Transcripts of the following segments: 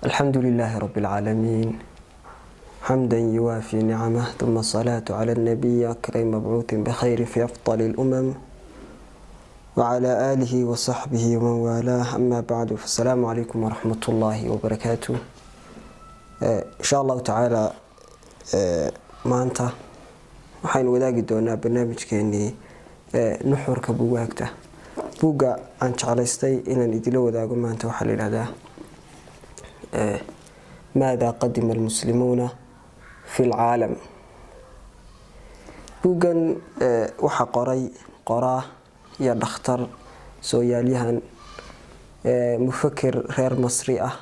الحمد لله رب العالمين حمدا يوافي نعمه ثم الصلاة على النبي أكرم مبعوث بخير في أفضل الأمم وعلى آله وصحبه ومن والاه أما بعد فالسلام عليكم ورحمة الله وبركاته. إن شاء الله تعالى maanta waxaan wadaagi doonaa barnaamijkeeni nuxurka buugaagta. buuga aan jeclaystay inaan idila wadaago maanta waxa la yiraahdaa ماذا قدم المسلمون في العالم. buugan waxa qoraa ya dhakhtar sooyaalyahan mufakir reer Masri ah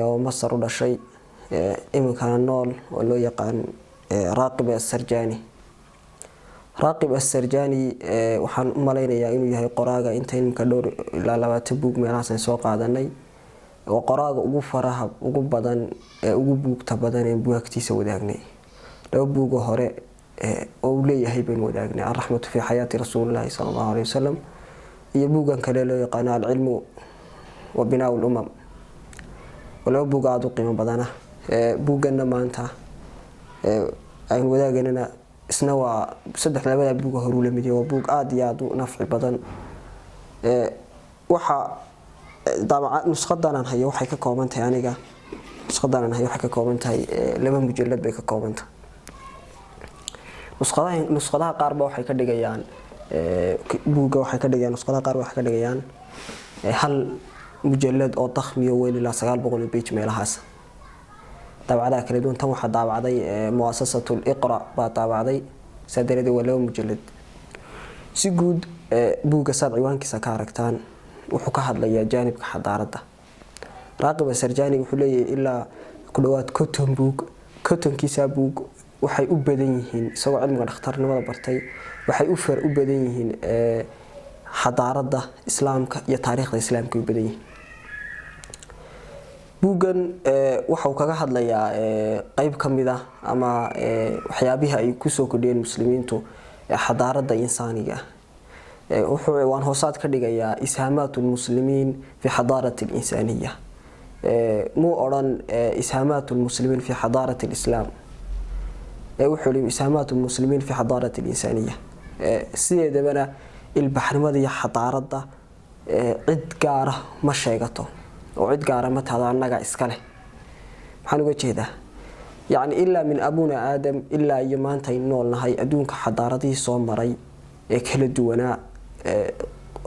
oo Masar u dhashay imikana nool oo loo yaqaan Raaqib As-Sarjani. Raaqib As-Sarjani waxaan u maleynayaa inuu yahay qoraaga inta imika dhowr ilaa 20 buug meelahaas soo qaadanay oo qoraaga ugu faraha ugu badan ugu buugta badan ee buugtiisa wadaagnay. laba buug hore oo leeyahay baan wadaagnay Ar-Rahmatu fi Hayati Rasuulillah sallallahu alayhi wasallam iyo buugan kale loo yaqaan Al-Ilmu wa Binaa'u al-Umam. wala buug aad u qiimo badana buugana maanta ay wadaagayna isna waa saddex labada buug hore u lamid yahay buug aad iyo aad u nafci badan. waxa dabcan nusqadan hayo waxay ka kooban tahay aniga nusqadan hayo waxay ka kooban tahay laba mujallad bay ka kooban tahay. nusqadaha qaar ba waxay ka dhigayaan buuga waxay ka dhigayaan nusqadaha qaar waxay ka dhigayaan hal mujallad oo dakhmiyo weyn ilaa 900 page meelahaas. dabacada kala duwan tan waxa daabacday muassasatul Iqra ba daabacday sadarada walaw mujallad. si guud buuga saad ciwaankiisa ka aragtaan wuxuu ka hadlayaa jaanibka xadaaradda. Raaqib As-Sarjani wuxuu leeyahay ilaa ku dhawaad kotonkiisa buug waxay u badan yihiin isagoo cilmiga dhakhtarnimada bartay waxay u badan yihiin xadaaradda islaamka iyo taariikhda islaamka u badan yihiin. buugan waxa uu kaga hadlayaa qayb kamid ah ama waxyaabaha ay ku soo kordhiyeen muslimiintu xadaaradda insaaniga. wuxuu waan hoosaad ka dhigayaa ishaamatul muslimiin fi xadaarati al-insaaniyya. muu oran ishaamatul muslimiin fi xadaarati al-islaam. wuxuu leeyahay ishaamatul muslimiin fi xadaarati al-insaaniyya. sideedabana ilbaxnimada iyo xadaaradda cid gaar ah ma sheegato oo cid gaar ah ma taada anaga iska leh. waxaan uga jeedaa yani ilaa min abuna aadam ilaa iyo maanta ay noolnahay adduunka xadaaradii soo maray ee kala duwanaa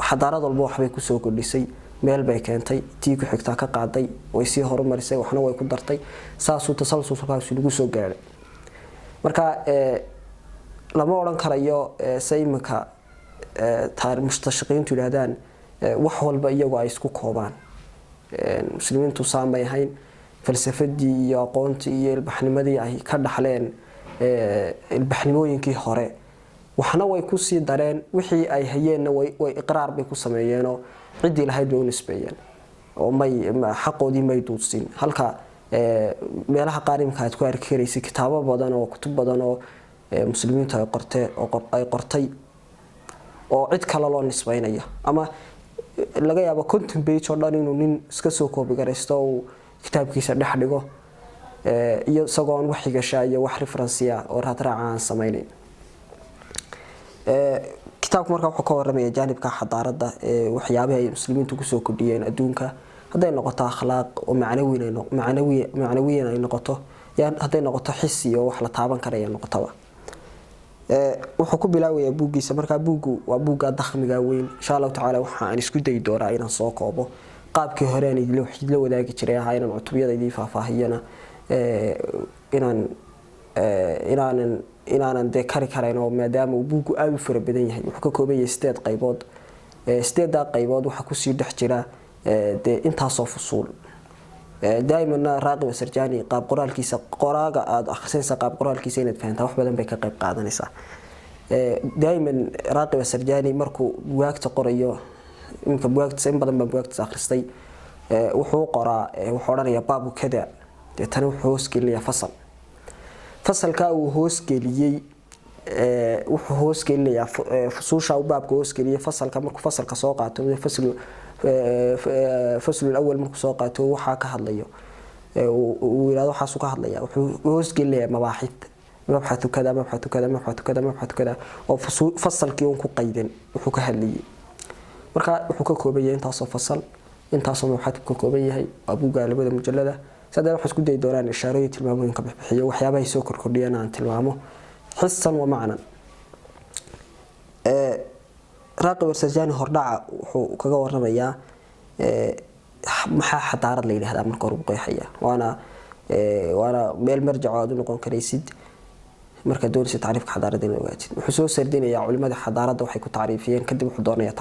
xadaarad walba waxbay ku soo kordhisay meel bay keentay tii ku xigtaa ka qaaday way sii horumarisay waxna way ku dartay saasuu tasalsulkaas lagu soo gaaray. marka lama oran karayo sayimka mustashqiintu yiraahdaan wax walba iyagu ay isku koobaan. muslimiintu saamay ahayn falsafadii iyo aqoontii iyo ilbaxnimadii ay ka dhaxleen ilbaxnimooyinkii hore waxna way ku sii dareen wixii ay hayeen way iqraar bay ku sameeyeen oo cidii lahayd bay u nisbeeyeen oo may xaqoodii may duudsin. halka meelaha qaarimka aad ku arki karaysid kitaabo badan oo kutub badan oo muslimiintu ay qortay oo cid kale loo nisbeeynaya ama laga yaabo content page oo dhan inuu nin iska soo koobi garaysto oo kitaabkiisa dhex dhigo iyo isagoon wax xigashayo wax reference oo raadraac aan sameeyay. kitaabku markaa wuxuu ka warramaya jaanibka xadaaradda waxyaabaha ay muslimiintu ku soo kordhiyeen adduunka haday noqoto akhlaaq oo macnawiyan ay noqoto haday noqoto xisi oo wax la taaban karayo noqotaba. wuxuu ku bilaabayaa buugiisa markaa buugu waa buuga dakhmiga weyn. insha Allah taala waxaan isku day doonaa inaan soo koobo qaabkii hore aan idila wadaagi jiray inaan cutubiyada idin faahfaahiyana inaanan de kari karayno maadaama buugu aad u fara badan yahay. wuxuu ka kooban yahay 8 qaybood. 8 qaybood waxa ku sii dhex jira de intaas oo fusuul. دائما راقب السرجاني قاب قرال كيسا قراغا اد اخسنسا قاب قرال كيسا inaad fahantaa wax badan bay ka qayb qaadanaysaa. دائما راقب السرجاني markuu buugta qorayo inka buugta in badan baa buugta akhristay wuxuu qoraa wuxuu oranayaa baabu kada tan wuxuu hoos geliyay fasalka uu hoos geliyay wuxuu hoos geliyay fusuusha uu baabka hoos geliyay fasalka markuu fasalka soo qaato fasl al-awwal markuu soo qaato waxa ka hadlayo uu yiraahdo waxa soo ka hadlaya wuxuu hoos gelaya mabaaxid mabxathu kada mabxathu kada mabxathu kada mabxathu kada oo fasalkii uu ku qaydan wuxuu ka hadlayay marka wuxuu ka kooban yahay intaas oo fasal intaas oo mabxathu ka kooban yahay abuga labada mujallada saddex waxa isku day doonaan ishaarooyin tilmaamoyin ka bixiyo waxyaabaha soo kordhiyaan aan tilmaamo xissan wa macnan راقب السجاني هردعة وكذا ورميا محا حضارة ليلة هذا من قرب قيحية وأنا بالمرجع عادون نقول كريسيد مركز دول تعريف حضارة دين الوقت وحسوس سردين يا علماء الحضارة ده وحيكون تعريفيا كدب حضارنا يا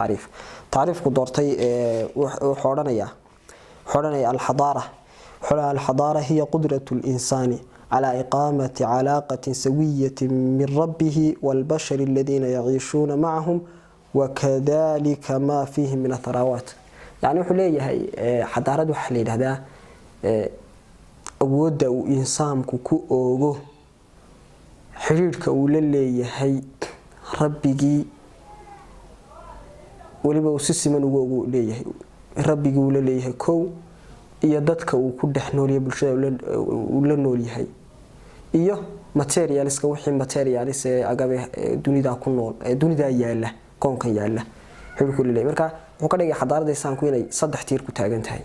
تعريف قدرتي وحورنا يا الحضارة هي قدرة الإنسان على إقامة علاقة سوية من ربه والبشر الذين يعيشون معهم وكذلك ما فيه من الثروات يعني وحليه هي حضارة وحليل هذا أود إنسان كو أوجو حريرك وللي هي ربي ولما وسيس من وجو ليه ربي وللي كو يدتك وكل حنوري بالشيء ولا نوري هي إياه ماتيريالس كوحي ماتيريالس أجابه دنيا ياله كون كان ياله حريرك وللي مركا وكذا حضارة إنسان كويني صدق تير كتاجنت هاي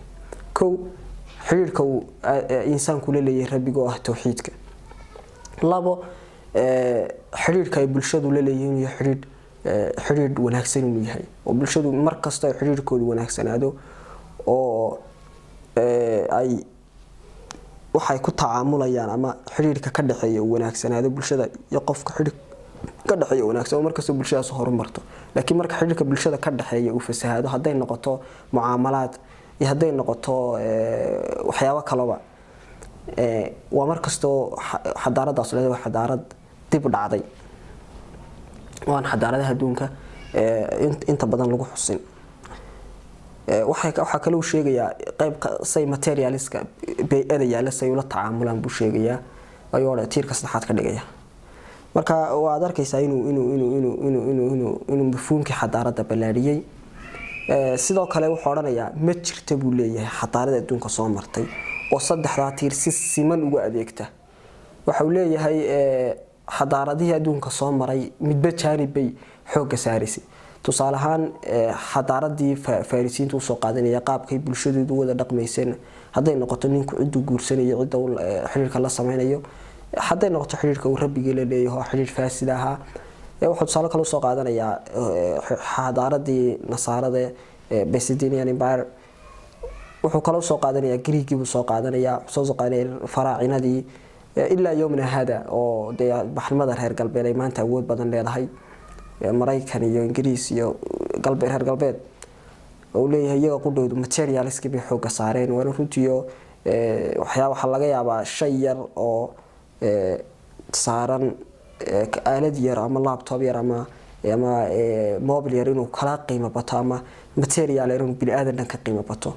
كو حريرك إنسان كللي ربي جوه توحيدك لابو حريرك بالشدة وللي حرير وناكسن وياهي وبالشدة مركز تا حريرك وناكسن هذا أو أي waxay ku tacaamulayaan ama xiriirka ka dhaxeeya wanaagsanaado bulshada iyo qofka xiriir ka dhaxeeya wanaagsan marka bulshadaas horumarto laakiin marka xiriirka bulshada ka dhaxeeya uu fasahaado haday noqoto mucaamalaad iyo haday noqoto waxyaabo kalaba waa markasto xadaaradaas leedahay waa xadaarad dib u dhacday waan xadaaradaha adduunka inta badan lagu xusin waxa kale uu sheegayaa qayb say materialiska bay'ada yaala say ula tacaamulaan buu sheegayaa ayuu tiirka saddexaad ka dhigaya marka waad arkaysaa inuu mafhuumkii xadaarada balaariyay sidoo kale wuxuu oranayaa ma jirto buu leeyahay xadaarada adduunka soo martay oo saddexda tiir si siman uga adeegta waxa uu leeyahay xadaaradii adduunka soo maray midba jaanib bay xoog saarisay tusaale ahaan xadaaradii Farisiintu soo qaadanaya qaabkay bulshadu wada dhaqmayseen haday noqoto ninku cid u guursanaya cid xiriirka la sameeyo haday noqoto xiriirka uu rabbiga la leeyahay xiriir faasid ah wuxuu tusaale kale soo qaadanaya xadaaradii nasaarada Byzantine Empire wuxuu kale soo qaadanaya Greek buu soo qaadanaya faraacinadii ilaa yoomna hada oo baxnimada reer galbeed ay maanta awood badan leedahay Mareykan iyo Ingiriis iyo reer galbeed oo leeyahay iyaga qudhoodu materialiski bay xoog saareen waa runtiyo waxa laga yaabaa shay yar oo saaran aalad yar ama laptop yar ama mobile yar inuu kala qiimo bato ama material yar inuu bil aadan ka qiimo bato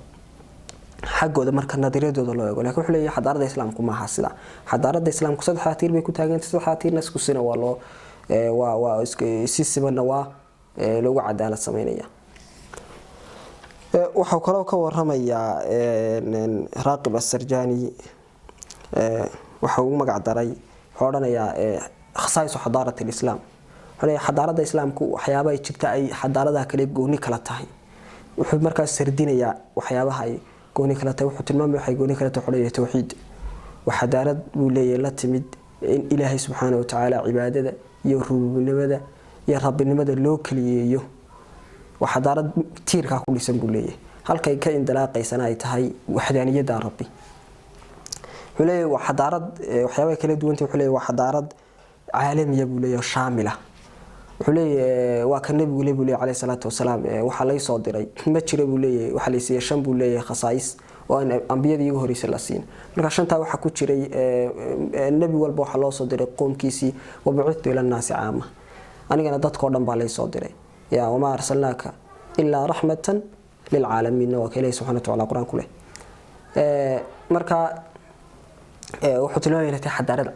xaqooda marka nadiradooda loo eego laakiin wuxuu leeyahay xadaarada islaamku ma aha sida xadaarada islaamku saddex tiir bay ku taagan tahay saddex tiirna isku sina waa loo si simanna waa loogu cadaalad sameynaya waxa kale oo ka waramaya Raaqib As-Sarjani waxa uu magac daray xoranaya khasaayis xadaarat al-islam xadaarada islaamku waxyaabaha jirta ay xadaaradaha kale gooni kala tahay wuxuu markaas sardinaya waxyaabaha ay gooni kala tahay wuxuu tilmaamay waxay gooni kala tahay tawxiid waxadaarad uu leeyahay la timid in Ilaahay subhanahu wa ta'ala cibaadada iyo rububnimada iyo rabbinimada loo kaliyeeyo waxadaarad tiirka ku dhisan buu leeyahay halkay ka indalaaqaysana ay tahay waxdaaniyada rabbi wuxuu leeyahay waxadaarad waxyaabaha kala duwan wuxuu leeyahay waxadaarad caalamiya buu leeyahay shaamila wuxuu leeyahay waa kan nabigu leeyahay alayhi salaatu wasalaam waxa la soo diray ma jira buu leeyahay waxa la siiyay shan buu leeyahay khasaayis oo ambiyadii ugu horeysay la siin marka shanta waxa ku jiray nabi walba waxa loo soo diray qoomkiisii wabu'ithu ila an-naasi aama anigana dadkoo dhan baa la soo diray ya wama arsalnaka illa rahmatan lil alamin wa kale subhanahu wa ta'ala quraan kule marka wuxuu tilmaamay inay xadaarad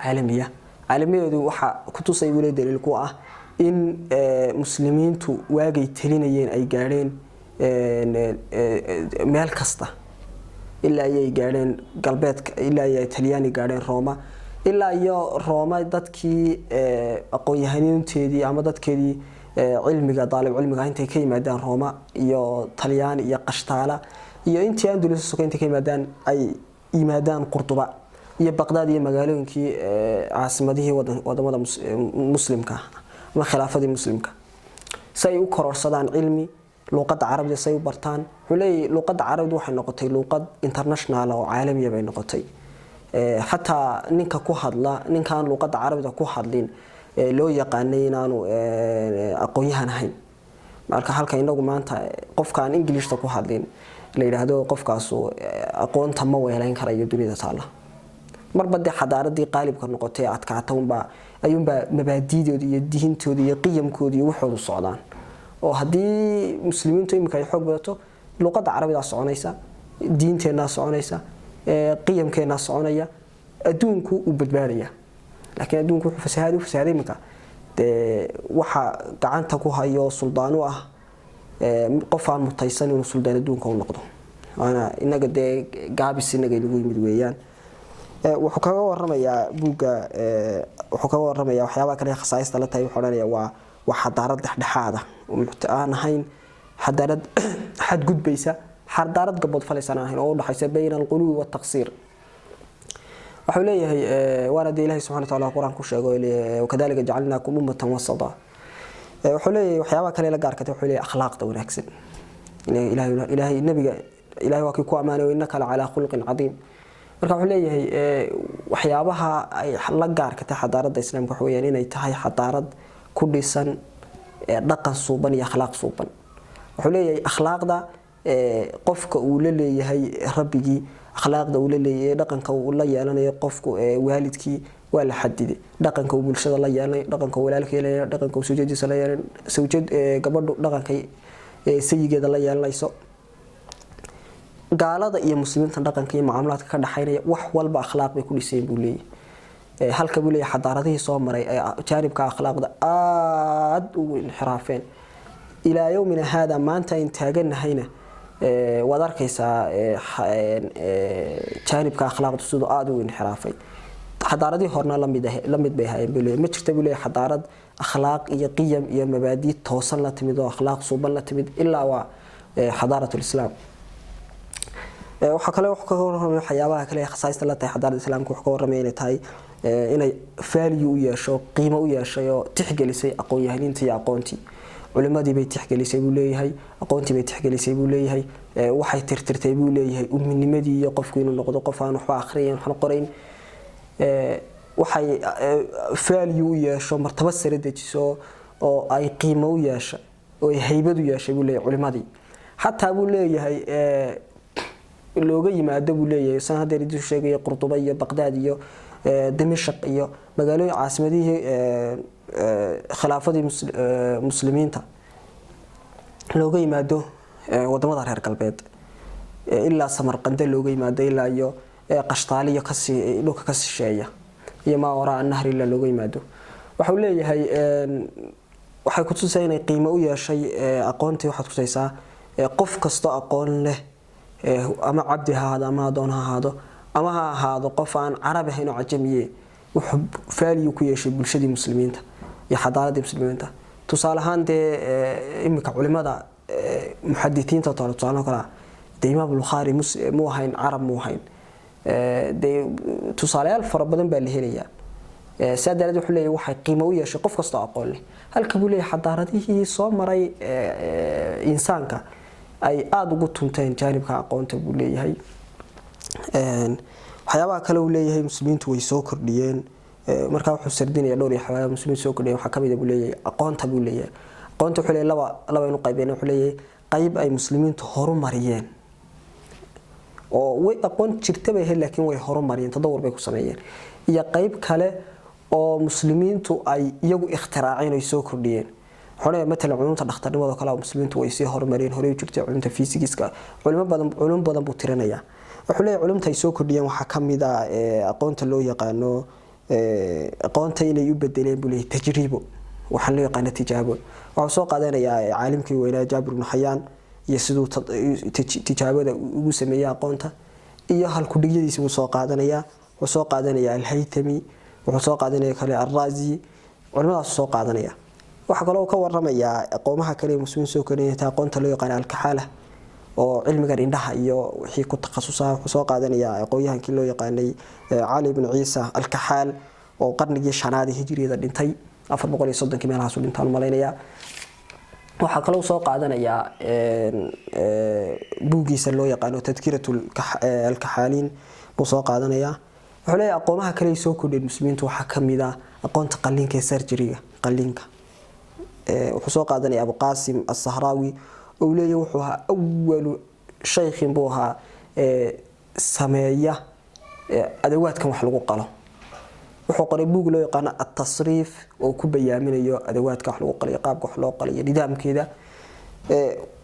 caalamiyeedu waxa ku tusay wali daliil ku ah in muslimiintu waagay talinayeen ay gaareen meel kasta ilaa ay gaadheen galbeedka ilaa ay Talyaani gaadheen Roma ilaa iyo Roma dadkii aqoon-yahanintooda ama dadkeedii cilmiga daalib cilmiga intay ka yimaadaan Roma iyo Talyaani iyo Qashtaala iyo intii Andalus soo intay ka yimaadaan Qurtuba iyo Baghdad iyo magaalooyinkii caasimadihii wadamada muslimka ama khilaafadii muslimka say u kororsadaan cilmi luqadda Carabiga say u bartaan xulay luqadda Carabiga waxay noqotay luqad international oo caalami ah bay noqotay hatta ninka ku hadla ninkan luqadda Carabiga ku hadlin loo yaqaanay inaanu aqoon-yahan ahayn marka halka inagu maanta qofkaan Ingiriiska ku hadlin la yiraahdo qofkaas aqoonta ma weelayn karayo dunida taala marbada xadaaradii qaalibka noqotay adkaataanba ayuunba mabaadiidoodii iyo diintoodii iyo qiyamkoodii waxoodu socdaan oo hadii muslimiintu imika ay xoog badato luqadda Carabiga soconaysa diinteena soconaysa qiyamkeena soconaya adduunku u badbaadaya laakiin adduunku wuxuu fasahaday imika waxa gacanta ku hayo suldaano ah qof aan mutaysan inuu suldaan adduunka u noqdo ana inaga gaabis inaga lagu yimid weeyaan wuxuu kaga warramayaa buuga wuxuu kaga warramayaa waxyaabaha kale khasaayista la tahay wuxuu oranayaa waa xadaarad dhexdhexaad ah aan ahayn xadaarad xad gudbaysa xadaarad gabad falaysan ahayn oo u dhaxaysa bayna alqulubi wa taqsir wuxuu leeyahay waana Ilaahay subhanahu wa ta'ala quraanku sheego wakadalika jacalnaakum ummatan wasata wuxuu leeyahay waxyaabaha kale la gaarka wuxuu leeyahay akhlaaqda wanaagsan Ilaahay nabiga Ilaahay waa ku amaanay innaka la ala khulqin cadiim marka wuxuu leeyahay waxyaabaha ay la gaarka tahay xadaaradda islaamka waxa weeyaan inay tahay xadaarad ku dhisan dhaqan suuban iyo akhlaaq suuban wuxuu leeyahay akhlaaqda qofka uu leeyahay rabbigi akhlaaqda uu leeyahay dhaqanka uu la yeelanayo qofku waalidkii waa la xadiday dhaqanka uu bulshada la yeelanayo dhaqanka walaalkii leeyahay dhaqanka suujidiisa la yeelanayo suujid gabadhu dhaqanka sayigeeda la yeelanayso gaalada iyo muslimiinta dhaqanka iyo macaamulaadka ka dhaxaynaya wax walba akhlaaq bay ku dhiseen buu leeyahay halka buu leeyahay xadaaradihii soo maray jaanibka akhlaaqda aad u inxiraafeen ilaa yawmina hada maanta in taaganahayna wad arkaysaa jaanibka akhlaaqda sidoo aad u inxiraafay xadaaradii horna la mid bay hayeen buu leeyahay ma jirta buu leeyahay xadaarad akhlaaq iyo qiyam iyo mabaadi toosan la timid oo akhlaaq suuban la timid ilaa waa xadaaratul islaam waxa kale wax ka warramay waxyaabaha kale khasaayista la tahay xadaaradda islaamka wax ka warramay inay tahay inay value u yeesho qiimo u yeesho tixgelisay aqoon-yahaniinta iyo aqoontii culimadii bay tixgelisay buu leeyahay aqoontii bay tixgelisay buu leeyahay waxay tirtirtay buu leeyahay uminimadii iyo qofku inuu noqdo qof aan waxba akhriyin waxna qorayn waxay value u yeesho martaba sare dejiso oo ay qiimo u yeesho oo ay haybad u yeeshay buu leeyahay culimadii hatta buu leeyahay looga yimaado buu leeyahay san hadeer idin sheegay Qurtuba iyo Baghdad iyo Dimashq iyo magaalooyin caasimadihii khilaafadii muslimiinta looga yimaado wadamada reer galbeed ilaa Samarqand looga yimaado ilaa iyo Qashtaaliya kasi dhulka ka shisheeya iyo ma waraa nahri la looga yimaado wuxuu leeyahay waxay ku tusaysaa inay qiimo u yeeshay aqoontii waxaad tusaysaa qof kasto aqoon leh ama cabdi haada ama doon haado ama ha ahaado qof aan Carab ahayn oo ajamiye wuxuu value ku yeeshay bulshadii muslimiinta iyo xadaaradda muslimiinta tusaale ahaan imika culimada muhaddithiinta tusaale kala Imaam Bukhari mu ahayn Carab mu ahayn tusaalayaal fara badan baa la helayaa saadaalad wuxuu leeyahay waxay qiimo u yeeshay qof kasta aqoon leh halka buu leeyahay xadaaradihii soo maray insaanka ay aad ugu tunteen jaanibka aqoonta buu leeyahay waxyaabaha kale uu leeyahay muslimiintu way soo kordhiyeen marka wuxuu sardinaya dhowr waxyaabo muslimiintu soo kordhiyeen waxa kamid ah buu leeyahay aqoonta buu leeyahay aqoonta wuxuu leeyahay laba inuu qaybeen wuxuu leeyahay qayb ay muslimiintu horumariyeen oo way aqoon jirtaba laakiin way horumariyeen tadawur bay ku sameeyeen iyo qayb kale oo muslimiintu ay iyagu ikhtiraaceen oo soo kordhiyeen xorey مثلا culumta dhakhtarnimada kala muslimiintu way sii horumareen hore u jirtay culumta fiisigiska culum badan buu tirinaya wuxuu leeyahay culumta ay soo kordhiyeen waxa kamid ah aqoonta loo yaqaano aqoonta inay u bedeleen buu leeyahay tajribo waxa loo yaqaan tijaabo waxa soo qaadanaya caalimkii weynaa Jaabir ibn Hayyan iyo sidoo tijaabada ugu sameeyay aqoonta iyo hal ku dhigyadiisa uu soo qaadanaya al-Haythami wuxuu soo qaadanaya kale ar-Razi culimadaas soo qaadanaya waxa kale oo ka waramaya aqoomaha kale muslimiin soo keenay aqoonta loo yaqaan al-kahala oo cilmiga indhaha iyo wixii ku takhasusay wuxuu soo qaadanaya aqoonyahankii loo yaqaanay Ali ibn Isa al-Kahal oo qarnigii 5aad hijriyada dhintay 430 meelahaas uu dhintaan maleynaya waxa kale oo soo qaadanaya buugiisa loo yaqaan tadkiratul al-Kahalin buu soo qaadanaya wuxuu leeyahay aqoomaha kale soo kordhay muslimiintu waxa kamida aqoonta qalliinka surgery-ga qalliinka wuxuu soo qaadanaya Abu Qasim as-Sahrawi oo leeyahay wuxuu ahaa awwal shaykhin buu ahaa sameeya adawaadkan wax lagu qalo wuxuu qoray buug loo yaqaan at-tasrif oo ku bayaaminayo adawaadka wax lagu qalo qaabka wax loo qalo nidaamkeeda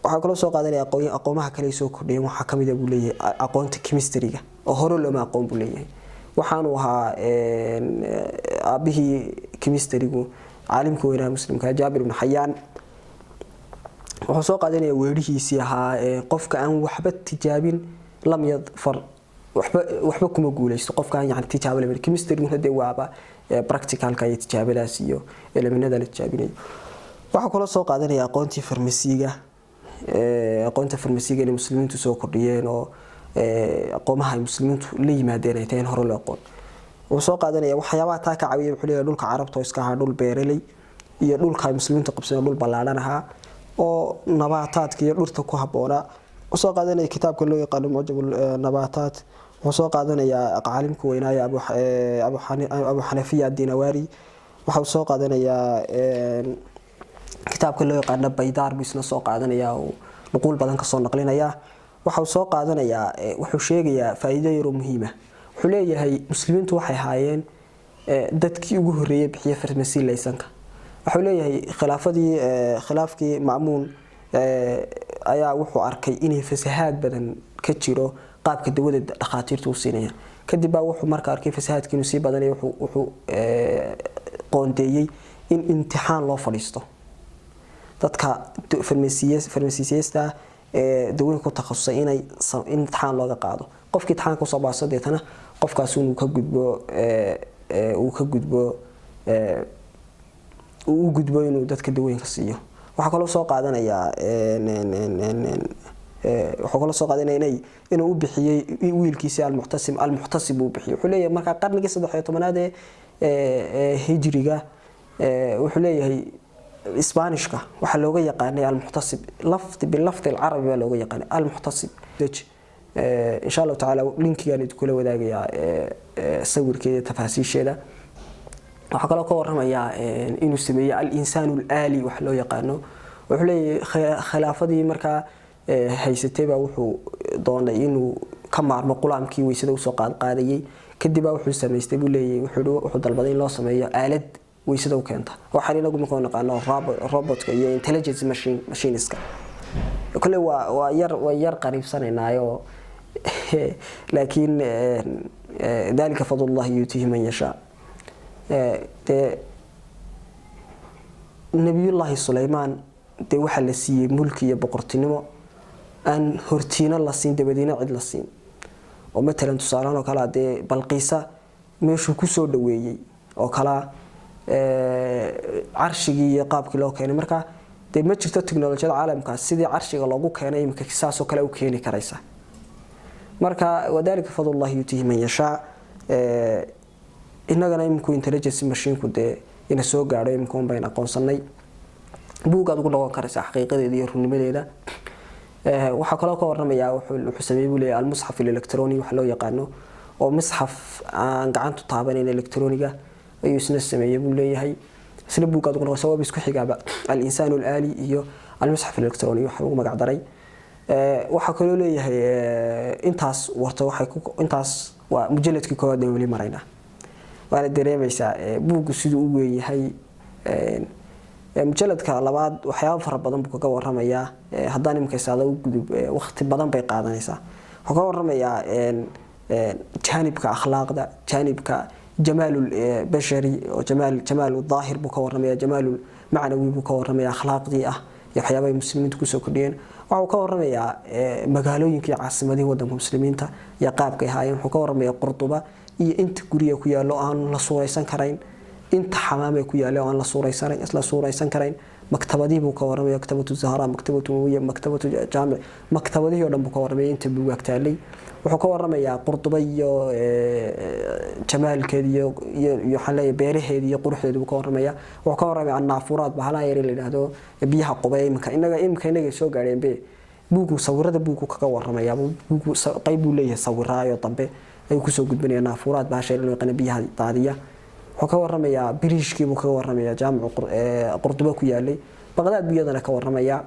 waxa kale soo qaadanaya aqoomaha kale soo kordhay waxa kamida buu leeyahay aqoonta chemistry-ga oo hore loo ma aqoon buu leeyahay waxaanu ahaa aabihii chemistry-gu caalimka weynaa muslimka Jaabir ibn Hayyan wuxuu soo qaadanaya weerihiisii ahaa qofka aan waxba tijaabin lam yadfar waxba kuma guuleysto qofka aan yani tijaabo la chemistry-gu hadee waaba practical-ka iyo tijaabadaas iyo elemenada la tijaabinayo waxa kale soo qaadanaya aqoontii farmasiga ee muslimiintu soo kordhiyeen oo aqoomaha muslimiintu la yimaadeen ay tahay hore loo aqoon oo soo qaadanaya waxyaabaha taa ka caawiya wuxuu leeyahay dhulka carabta oo iska ahaa dhul beeraley iyo dhulka muslimiintu qabsadeen dhul ballaaran ahaa oo nabaataadka iyo dhirta ku haboona oo soo qaadanaya kitaabka loo yaqaan mu'jamul nabaataat oo soo qaadanaya caalimka weynaa Abu Hanifa ad-Dinawari waxa soo qaadanaya kitaabka loo yaqaan Baydar bisna soo qaadanaya oo nuqul badan ka soo naqlinaya waxa soo qaadanaya wuxuu sheegayaa faa'iido yar oo muhiim ah wuxuu leeyahay muslimiintu waxay haayeen dadkii ugu horeeyay bixiye farmasi laysanka wuxuu leeyahay khilaafkii Maamuun ayaa wuxuu arkay inay fasahaad badan ka jiro qaabka dawada dhaqaatiirtu u siinayaan kadib baa wuxuu markaa arkay fasahaadkiinu si badan wuxuu qoondeeyay in imtixaan loo fadhiisto dadka farmasiyista dawada ku takhasusay inay imtixaan looga qaado qofkii imtixaan ku soo baaso deetana qofkaas uu ka gudbo inuu dadka dawooyinka siiyo waxa kale oo soo qaadanaya inuu u bixiyay wiilkiisa al-Muhtasib uu bixiyay wuxuu leeyahay marka qarnigii 13aad ee hijriga wuxuu leeyahay Isbaanishka waxa looga yaqaanay al-Muhtasib bilafdi al-Arabi waa looga yaqaanay al-Muhtasib insha Allah ta'ala linkigan idin kula wadaagaya sawirkeeda tafaasiisheeda waxa kale oo ka waramaya inuu sameeyay al-insaanu al-aali wax loo yaqaano wuxuu leeyahay khilaafadii marka haysatay baa wuxuu doonay inuu ka maarmo qulaamkii weysada u soo qaadayay kadib wuxuu sameystay buu leeyahay wuxuu dalbaday in loo sameeyo aalad weysada u keenta waxa inagu ma naqaano robotka iyo intelligence machineska kale waa yar qariibsanaynayo laakiin dalika fadlullah yutihi man yasha nabiyullah Suleymaan de waxa la siiyay mulki iyo boqortinimo aan hortiina la siin dabadiina cid la siin oo mesela tusaalaan oo kala Balqiisa meeshu ku soo dhaweeyay oo kala arshigii iyo qaabkii loo keenay marka de ma jirto tiknoolajiyada caalamka sidii arshiga loogu keenay imika kisaas oo kale u keeni karaysa marka wadaalika fadlullah yutihi man yasha inagana imku intelligence machine ku de ina soo gaaro imku bayna aqoonsanay buugaad ugu noqon karaysa xaqiiqadeeda iyo runimadeeda waxa kale oo ka waramaya wuxuu sameeyay buu leeyahay al-mushaf al-elektroni wax loo yaqaano oo mushaf aan gacantu taabanayna elektroniga ayuu isna sameeyay buu leeyahay isna buugaad ugu noqon isku xigaaba al-insaanu al-aali iyo al-mushaf al-elektroni waxa lagu magac daray waxa kale oo leeyahay intaas warta intaas waa mujalladkii koowaad ee wali marayna waana dareemaysaa buugu sidoo uu weeyahay mujalladka labaad waxyaabo fara badan buu ka waramaya haddaan imka saada u gudub waqti badan bay qaadanaysaa wuxuu ka waramayaa janibka akhlaaqda janibka jamaalul bashari oo jamaalul dhaahir buu ka waramaya jamaalul macnawi buu ka waramaya akhlaaqdii ah iyo waxyaabaha muslimiintu ku soo kordhiyeen waxa ka waramayaa magaalooyinkii caasimadii wadanka muslimiinta iyo qaabka ay haayeen waxa ka waramayaa Qurtuba iyo inta guriga ku yaalo aan la suuraysan karayn inta xamaam ay ku yaalo aan la suuraysan karayn maktabadii buu ka waramaya maktabatu Zahra maktabatu Umayya maktabatu Jaamic maktabadii oo dhan buu ka waramaya inta buu waqtaalay wuxuu ka waramayaa Qurtuba iyo jamaalkeedii iyo xalay beeraheedii iyo quruxdeedii buu ka waramaya wuxuu ka waramayaa naafuraad bahala yar la yiraahdo biyaha qubay inaga soo gaareen buugu sawirada buugu kaga waramaya buugu qayb uu leeyahay sawiraayo dambe ay ku soo gudbinayaan naafuraad baashay loo yaqaan biyaha daadiya wuxuu ka waramayaa biriishkii buu ka waramayaa jaamic Qurtuba ku yaalay Baghdad biyadana ka waramaya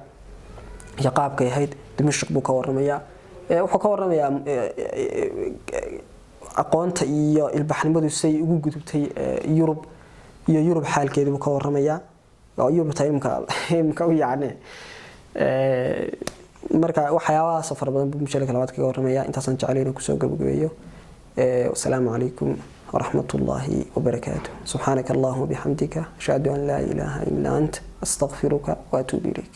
iyo qaabka ay ahayd Dimashq buu ka waramaya wuxuu ka waramayaa aqoonta iyo ilbaxnimadu say ugu gudubtay Yurub xaalkeedu buu ka waramaya Yurub taymka u yaacne marka waxyaabaha safar badan buu mushaalka labaad ka waramaya intaasan jecelayn ku soo gabagabeeyo والسلام عليكم ورحمة الله وبركاته سبحانك اللهم وبحمدك أشهد أن لا إله إلا أنت أستغفرك وأتوب إليك